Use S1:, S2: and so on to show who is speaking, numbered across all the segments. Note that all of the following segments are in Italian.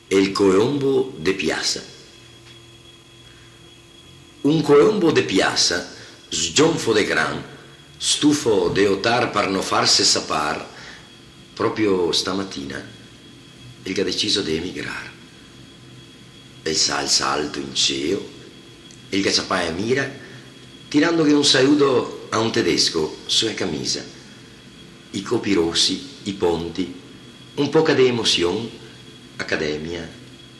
S1: El coombo de piazza. Un coombo de piazza, sgionfo de gran, stufo de otar per non farsi sapar, proprio stamattina, il ha deciso di emigrare. E sa il salto in cielo, il che sapeva mira, tirando che un saluto a un tedesco sulla camisa, i copi rossi, i ponti, un po' di emozione, accademia,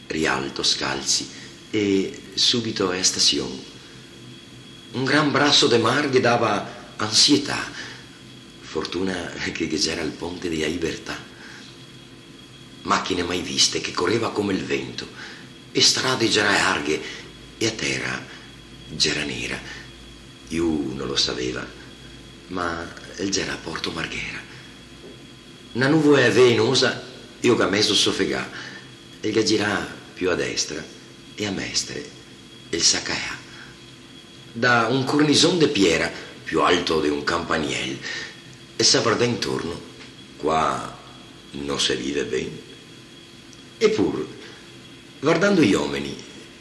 S1: rialto, scalzi e subito a stazione. Un gran brazo de mar che dava ansietà, fortuna che c'era il ponte di libertà. Macchine mai viste che correva come il vento, e strade già larghe, e a terra già nera. Io non lo sapeva, ma già a Porto Marghera. Una nuvola venosa, io che ha messo soffegà, e che girà più a destra e a mestre, il saccaia. Da un cornison de piera, più alto di un campaniel, e si guarda intorno, qua non si vive bene. Eppure, guardando gli uomini,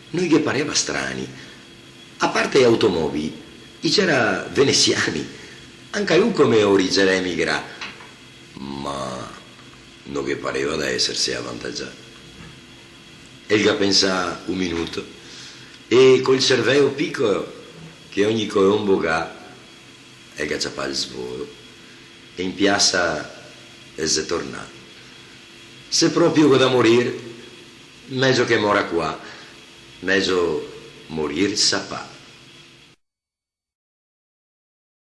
S1: noi che pareva strani, a parte gli automobili, c'era veneziani, anche lui come origine emigra, ma non che pareva da essersi avvantaggiato. Elga pensa un minuto e col cervello piccolo che ogni colombo ha, Elga c'ha il svolo e in piazza e si è tornato. Se proprio che da morire, meglio che mora qua, meglio morir sapà.